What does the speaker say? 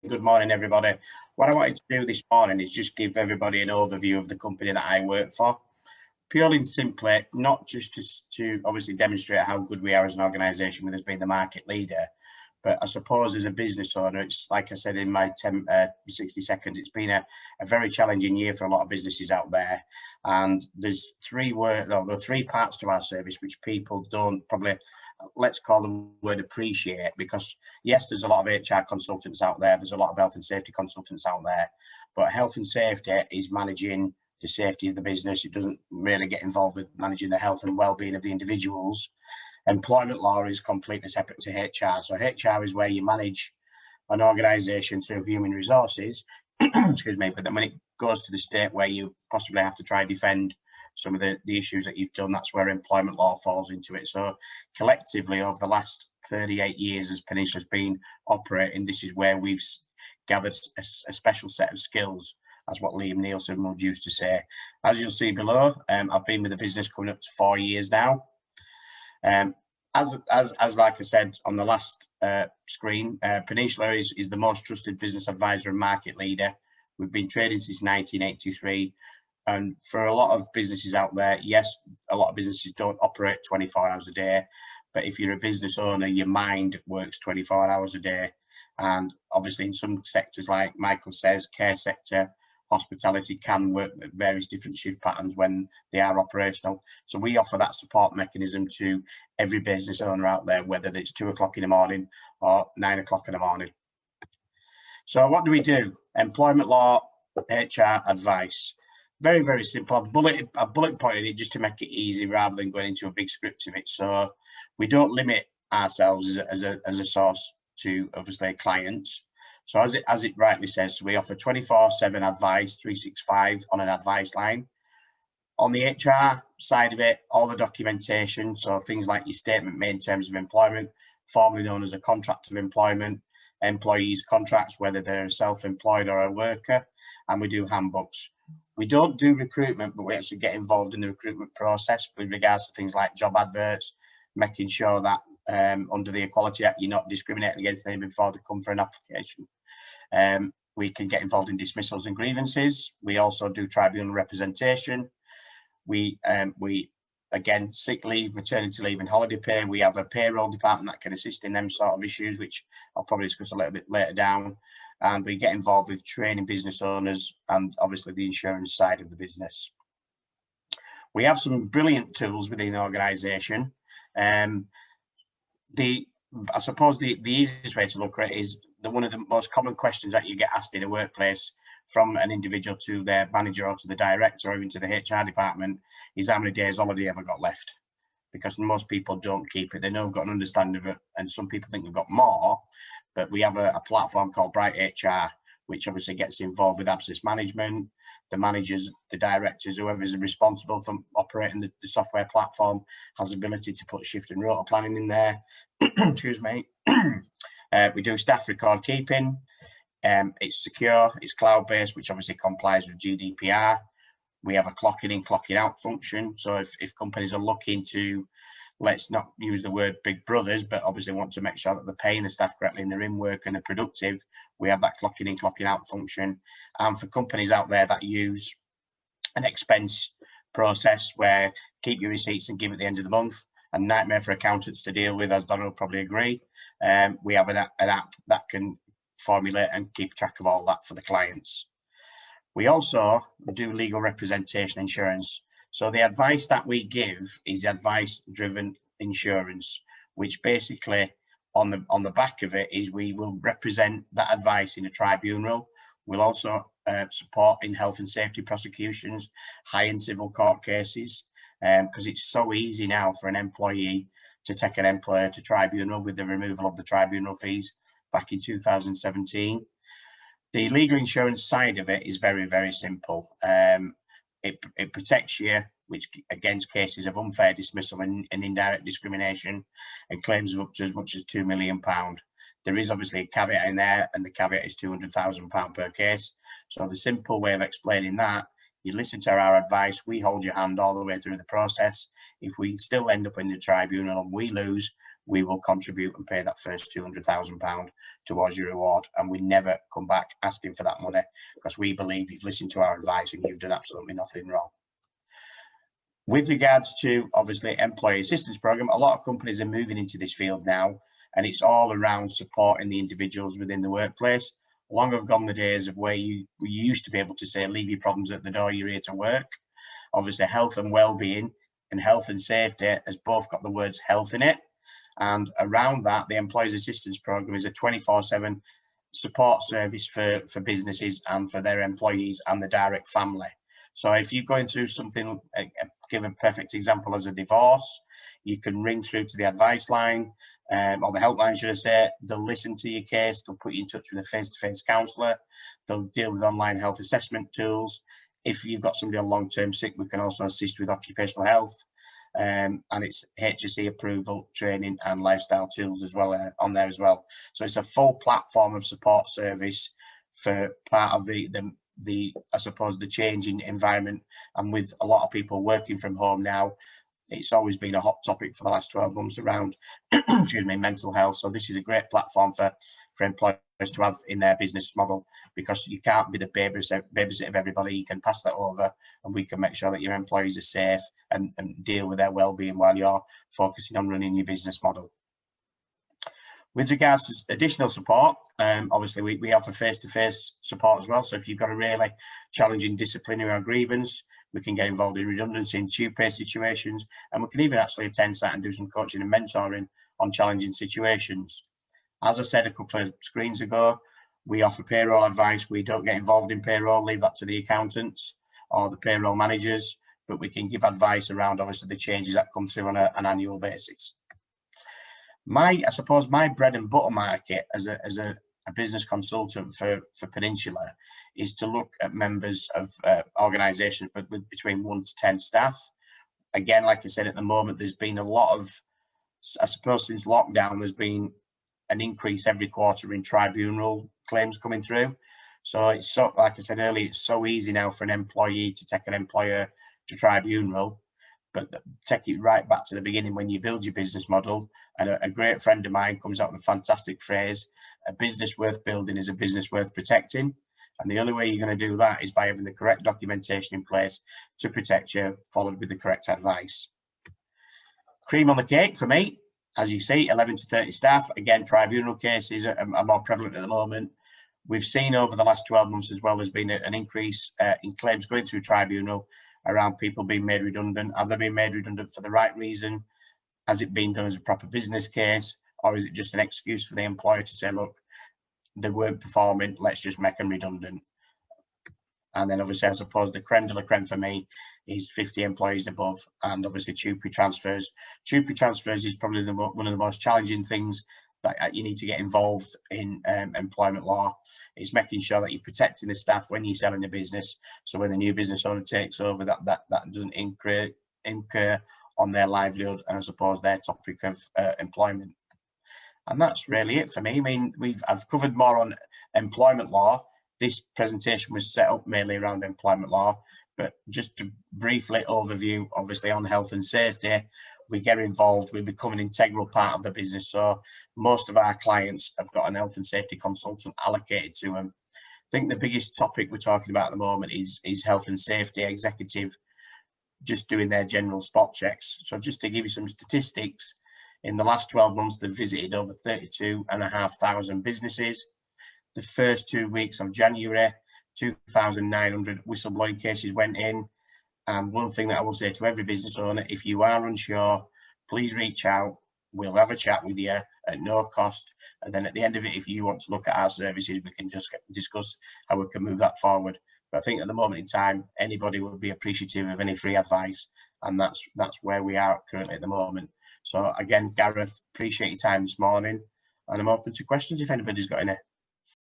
Good morning, everybody. What I wanted to do this morning is just give everybody an overview of the company that I work for. Purely and simply, not just to obviously demonstrate how good we are as an organisation with us being the market leader, but I suppose as a business owner, it's like I said in my 60 seconds, it's been a very challenging year for a lot of businesses out there. And there's three parts to our service which people don't probably, let's call the word appreciate, because yes, there's a lot of HR consultants out there, there's a lot of health and safety consultants out there, but health and safety is managing the safety of the business. It doesn't really get involved with managing the health and well-being of the individuals. Employment law is completely separate to HR. So HR is where you manage an organisation through human resources, excuse me, but then when it goes to the state where you possibly have to try and defend some of the issues that you've done, that's where employment law falls into it. So collectively, over the last 38 years as Peninsula's been operating, this is where we've gathered a special set of skills. That's what Liam Nielsen would used to say. As you'll see below, I've been with the business coming up to 4 years now. As like I said on the last screen, Peninsula is the most trusted business advisor and market leader. We've been trading since 1983. And for a lot of businesses out there, yes, a lot of businesses don't operate 24 hours a day. But if you're a business owner, your mind works 24 hours a day. And obviously in some sectors, like Michael says, care sector, hospitality can work at various different shift patterns when they are operational. So we offer that support mechanism to every business owner out there, whether it's 2 o'clock in the morning or 9 o'clock in the morning. So what do we do? Employment law, HR advice. Very, very simple. I bullet pointed it just to make it easy rather than going into a big script of it. So we don't limit ourselves as a source to obviously clients. So as it rightly says, we offer 24/7 advice, 365 on an advice line. On the HR side of it, all the documentation, so things like your statement made in terms of employment, formerly known as a contract of employment, employees' contracts, whether they're self-employed or a worker, and we do handbooks. We don't do recruitment, but we actually get involved in the recruitment process with regards to things like job adverts, making sure that under the Equality Act, you're not discriminating against anybody before they come for an application. We can get involved in dismissals and grievances. We also do tribunal representation. We again, sick leave, maternity leave and holiday pay. We have a payroll department that can assist in them sort of issues, which I'll probably discuss a little bit later down. And we get involved with training business owners and obviously the insurance side of the business. We have some brilliant tools within the organisation. I suppose the easiest way to look at it is one of the most common questions that you get asked in a workplace from an individual to their manager or to the director or even to the HR department is how many days holiday have I got left? Because most people don't keep it. They know they've got an understanding of it, and some people think they've got more. But we have a platform called Bright HR, which obviously gets involved with absence management, the managers, the directors, whoever is responsible for operating the software platform has the ability to put shift and rota planning in there. Excuse me. We do staff record keeping. It's secure, it's cloud-based, which obviously complies with GDPR. We have a clocking in, clocking out function. So if companies are looking to, let's not use the word big brothers, but obviously want to make sure that they're paying the staff correctly and they're in work and they're productive, we have that clocking in, clocking out function. And for companies out there that use an expense process where keep your receipts and give at the end of the month, a nightmare for accountants to deal with, as Donald will probably agree, we have an app that can formulate and keep track of all that for the clients. We also do legal representation insurance. So the advice that we give is advice-driven insurance, which basically on the back of it is we will represent that advice in a tribunal. We'll also support in health and safety prosecutions, high and civil court cases, because it's so easy now for an employee to take an employer to tribunal with the removal of the tribunal fees back in 2017. The legal insurance side of it is very, very simple. It protects you, which against cases of unfair dismissal and indirect discrimination and claims of up to as much as £2 million. There is obviously a caveat in there, and the caveat is £200,000 per case. So the simple way of explaining that, you listen to our advice, we hold your hand all the way through the process. if we still end up in the tribunal and we lose, we will contribute and pay that first £200,000 towards your reward. And we never come back asking for that money, because we believe you've listened to our advice and you've done absolutely nothing wrong. With regards to, obviously, employee assistance program, a lot of companies are moving into this field now, and it's all around supporting the individuals within the workplace. Long have gone the days of where you used to be able to say, leave your problems at the door, you're here to work. Obviously, health and well-being and health and safety has both got the words health in it. And around that, the Employees Assistance Programme is a 24/7 support service for businesses and for their employees and the direct family. So if you're going through something, give a perfect example as a divorce, you can ring through to the advice line, or the helpline, should I say. They'll listen to your case, they'll put you in touch with a face-to-face counsellor, they'll deal with online health assessment tools. If you've got somebody on long-term sick, we can also assist with occupational health, and it's HSE approval, training and lifestyle tools as well on there as well. So it's a full platform of support service for part of the I suppose the changing environment, and with a lot of people working from home now, it's always been a hot topic for the last 12 months around excuse me, mental health. So this is a great platform for employers to have in their business model, because you can't be the babysitter of everybody. You can pass that over, and we can make sure that your employees are safe and deal with their well-being while you're focusing on running your business model. With regards to additional support, obviously we offer face-to-face support as well. So if you've got a really challenging disciplinary or grievance, we can get involved in redundancy and tube pay situations, and we can even actually attend site and do some coaching and mentoring on challenging situations. As I said a couple of screens ago, we offer payroll advice. We don't get involved in payroll, leave that to the accountants or the payroll managers, but we can give advice around, obviously, the changes that come through on an annual basis. I suppose my bread and butter market as a business consultant for Peninsula is to look at members of organisations with between 1 to 10 staff. Again, like I said, at the moment, there's been a lot of, I suppose since lockdown, there's been an increase every quarter in tribunal claims coming through. So it's so, like I said earlier, it's so easy now for an employee to take an employer to tribunal. But take it right back to the beginning when you build your business model. And a great friend of mine comes out with a fantastic phrase: a business worth building is a business worth protecting. And the only way you're going to do that is by having the correct documentation in place to protect you, followed with the correct advice. Cream on the cake for me, as you see, 11 to 30 staff. Again, tribunal cases are more prevalent at the moment. We've seen over the last 12 months as well, there's been an increase in claims going through tribunal around people being made redundant. Have they been made redundant for the right reason? Has it been done as a proper business case? Or is it just an excuse for the employer to say, look, they weren't performing, let's just make them redundant? And then obviously, I suppose the creme de la creme for me is 50 employees above, and obviously TUPE transfers. TUPE transfers is probably one of the most challenging things that you need to get involved in employment law. It's making sure that you're protecting the staff when you're selling the business, so when the new business owner takes over, that doesn't incur on their livelihood and I suppose their topic of employment. And that's really it for me. I mean, I've covered more on employment law. This presentation was set up mainly around employment law, but just to briefly overview, obviously on health and safety, we get involved, we become an integral part of the business. So most of our clients have got an health and safety consultant allocated to them. I think the biggest topic we're talking about at the moment is health and safety executive just doing their general spot checks. So just to give you some statistics, in the last 12 months, they've visited over 32,500 businesses. The first 2 weeks of January, 2,900 whistleblowing cases went in. And one thing that I will say to every business owner, if you are unsure, please reach out. We'll have a chat with you at no cost. And then at the end of it, if you want to look at our services, we can just discuss how we can move that forward. But I think at the moment in time, anybody would be appreciative of any free advice. And that's where we are currently at the moment. So again, Gareth, appreciate your time this morning. And I'm open to questions if anybody's got any.